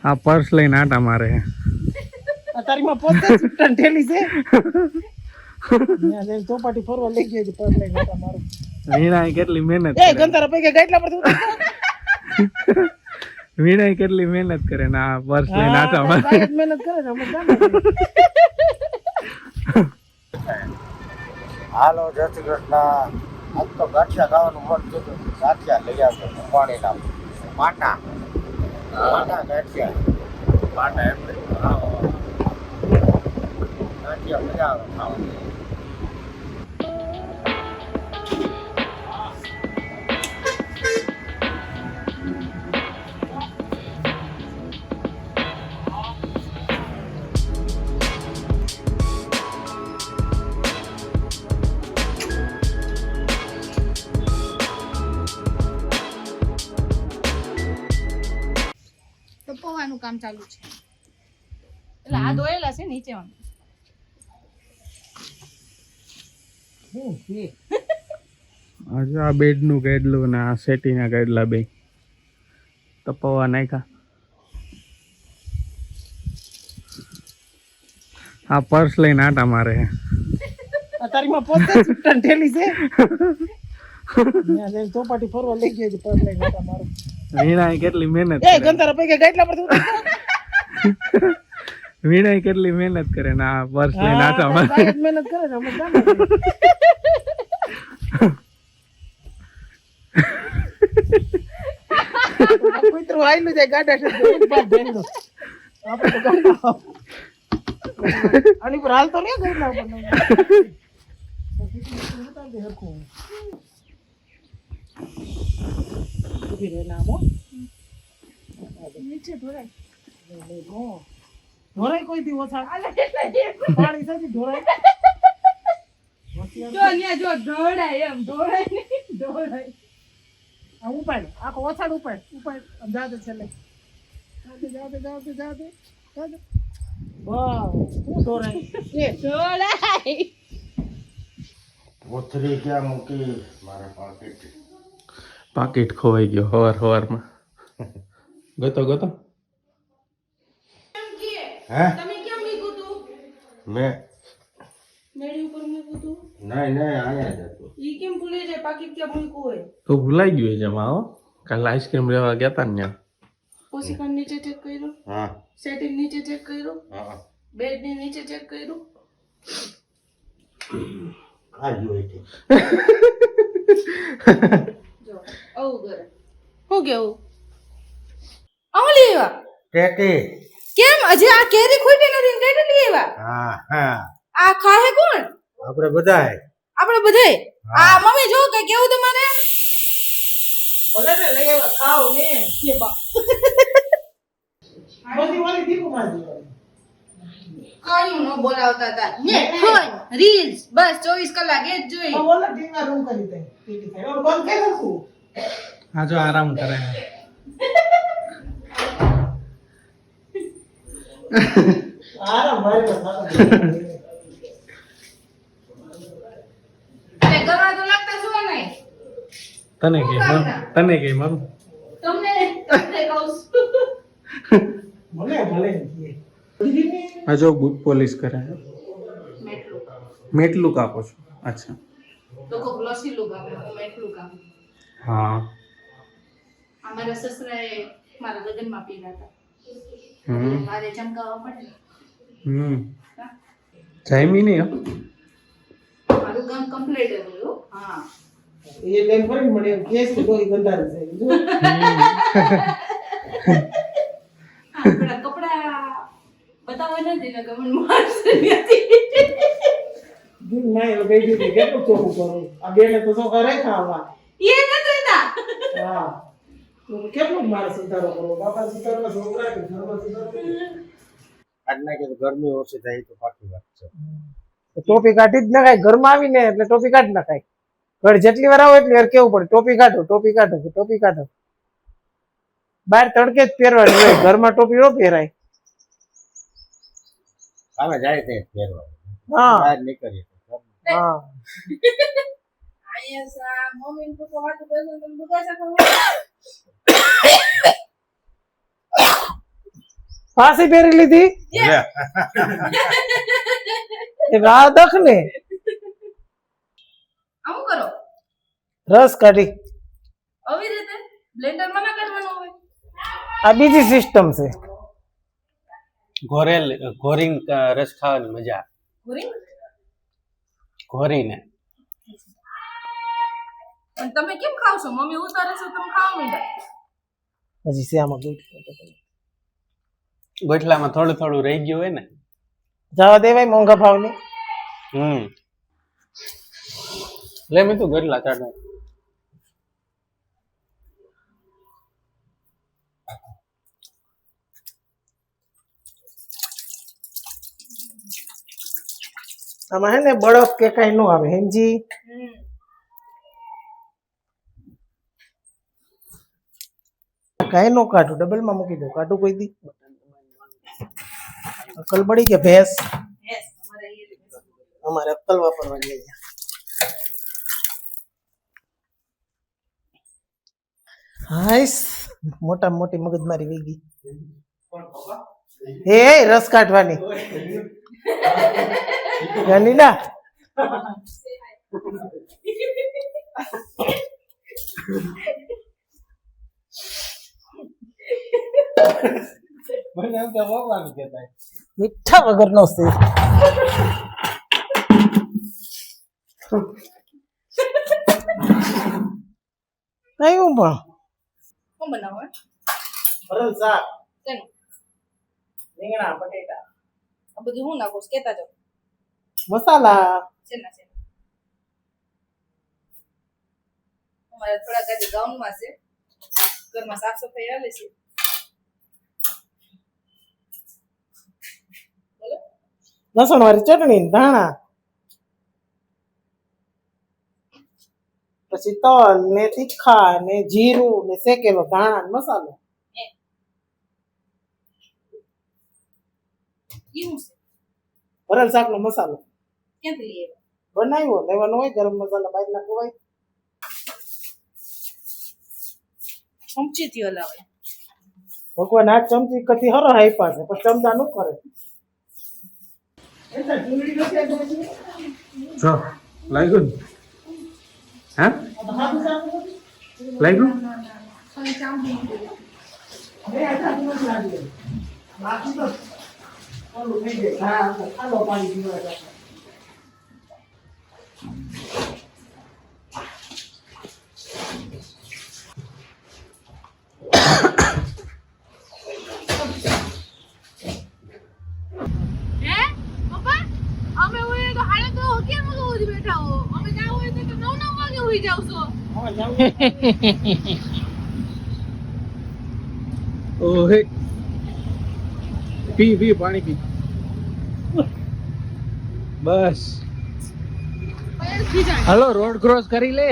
આ પર્સ લઈને આટા મારે તારી માં પોતે ચૂંટણ ઠેલી છે ત્યાં ચોપાટી ફરવા લઈ ગઈ પર્સ લઈને આટા મારું વીણા કેટલી મહેનત એ ગંધારા પૈકી ગાઈટલા પર વીણા કેટલી મહેનત કરે ને આ પર્સ લઈને આટા મારે મહેનત કરે ને અમે હાલો જય શ્રી કૃષ્ણ આજ તો ગાંઠિયા ખાવાનું મન થયું ગાંઠિયા લઈ આવજો પાણીના પાટા ગાંઠિયા પાટા એમ ગાંઠિયા મજા આવે ખાવાની પપ્પાનું કામ ચાલુ છે એટલે આ ધોયેલા છે નીચે આજે આ બેડ નું ગાડલું ને આ સેટી ના ગાડલા બે તપવા નાખ્યા આ પર્સ લઈને આટા મારે તારી માં પોતે ચૂંટણ ઠેલી છે ત્યાં ચોપાટી ફરવા લઈ ગઈ પર્સ લઈને આટા મારું વીણા કેટલી મહેનત એ ગંધારા પૈકી ગાઈટલા પર વીણા કેટલી મહેનત કરે ને આ પર્સ લઈને આટા મારે મહેનત કરે ને અમે કુતરું આયલું જાય ગાડા છે આપણે તો ગાડા આની પર હાલ તો નહીં ગાઈટલા ઉપર ઉભી રહે નામો નીચે ધોરાય ઢોરાય કોઈ દી ઓછા પાણી સાચી ઢોરાય જો ન્યા જો ઢોળાય એમ ઢોળાય નહીં ઢોળાય આ ઉપાડ આખો ઓછાડ ઉપાડ જાતે છેલ્લે જાતે વાહ શું ઢોરાય એ ઢોળાય કોથરી ક્યાં મૂકી મારા પાકીટ ખોવાઈ ગયો હવારમાં ગતો હે તમે કેમ મૂક્યું તું મેં મેળી ઉપર મૂક્યું તું નહીં અહીંયા જ હતું ઈ કેમ ભૂલી જાય પાકીટ ક્યાં મૂક્યું હોય તો ભૂલાઈ ગયું જમા હો કાલે આઈસ્ક્રીમ લેવા ગયા તા ને પોસીકન નીચે ચેક કર્યું હા સેટિંગ નીચે ચેક કર્યું હા બેડ ની નીચે ચેક કર્યું આ જોઈ છે જો આવું કરે હું કેવું આવું લેવા ટેટી કેમ હજી આ કેરી ખોટી નથી ને કેટી લેવા હા આ ખાહે કોણ આપણે બધાય આપણે બધે આ મમ્મી જો કે કેવું તમારે ભલે ને લઈ આવ્યા ખાવ ને કે બા બધી વાળી દીકુ મારી કયું ન બોલાવતા હતા ને ફોન રીલ્સ બસ 24 કલાક એ જ જોઈ ઓલા ટીંગા રૂમ કરી દે ટીટી ખાય ઓલો બંધ કરી નાખું આ જો આરામ કરે આરામ મારી તે કરવા તો લાગતા છો નહીં તને કે મમ તમને કહું ભલે આ જો બુટ પોલિશ કરે મેટલું મેટલું કાપો છો અચ્છા લોકો ગ્લોસી લુક આપે મેટલું કામ હા અમારા સસરાએ મારા લગ્નમાં પીધા હતા મારે ચમકાવવા પડે જાયમી નહીં હો મારું કામ કમ્પ્લીટ હતું હા એ લઈને ફરી મને કેસ કે કોઈ ગંધાર છે જો આપણા કપડા બતાવવા નથી ને ગમન મારશે નથી દિન ના એ ગઈ દીધી કેટલું ચોખ્ખું કરું આ બેને તો ચોખા રાખ્યા આવા એ નથી ના હા તો કેટલું મારે સુધારો કરવો બાપા સુધારવા છોકરા કે ઘરમાં સુધારો આજના કે ગરમી ઓછી થાય તો પાકી વાત છે ટોપી કાઢી જ નખાય ઘરમાં આવીને એટલે ટોપી કાઢી નખાય ઘર જેટલી વાર આવો એટલી વાર કેવું પડે ટોપી કાઢો બહાર તડકે જ પહેરવાની હોય ઘરમાં ટોપી ન પહેરાય અમે જાય તે પહેરવા હા બહાર નીકળીએ હા અહીંયા સા મમ્મી ને પપ્પા વાતો કરે તમે બગાસા ખાવ ફાંસી પહેરી લીધી લે. એ આ દખ ને આવું કરો રસ કાઢી આવી રીતે બ્લેન્ડરમાં ના કરવાનું હોય આ બીજી સિસ્ટમ છે ઘોરીને રસ ખાવાની મજા પૂરી ઘોરીને. પણ તમે કેમ ખાવ છો મમ્મી ઉતારે છે તમે ખાવા માંડ્યા હજી શ્યામાં ગોટલામાં થોડું થોડું રહી ગયું હોય ને. જવા દેવાય મોંઘા ભાવની લે મેં તું ગોટલા ચાટો. આમાં હે ને બળફ કે કઈ નો આવે હેંજી કઈ નો કાઢું ડબલ માં મૂકી દો કાઢું કોઈ દી અકલ બળી કે ભેંસ યસ અમારે એ રીતે અમારે અક્કલ વાપરવાની અહીંયા હાઈસ મોટા મોટી મગજમારી વહી ગઈ એ રસ કાઢવાની ગનીના મીઠા વગરનો છે કયું પણ કોણ બનાવો હે? ભરેલ શાક શેનું? રીંગણા બટેટા આ બધું હું નાખું છું? કહેતા જાઓ મસાલા શેના શેના અમારે થોડા ગાડી ગાઉનમાં છે ઘરમાં સાફ સફાઈ હાલે છે બોલો લસણ વાળી ચટણી ને ધાણા પછી તલ ને તીખા ને જીરું ને શેકેલો ધાણા ને મસાલો કેવું છે ભરેલ શાક નો મસાલો ક્યાંથી લઈ આવ્યા? બનાવ્યો લેવાનો હોય ગરમ મસાલા બહાર ના ખવાય ચમચીથી હલાવે ભગવાન આ ચમચી કથી હરો આપ્યા છે પણ ચમચા નું કરે જો લાગ્યું ને? હા લાગ્યું? બાકી તો ઓલું થઈ જાય હા ખાલો પાણી પીવા જાય હે પપ્પા અમે હોય તો હાડે તો કેમ સુધી બેઠા હો અમે જાવ હોય તો 9 વાગે હોઈ જાવ છો ઓહે પી પી પાણી પી બસ હાલો રોડ ક્રોસ કરી લે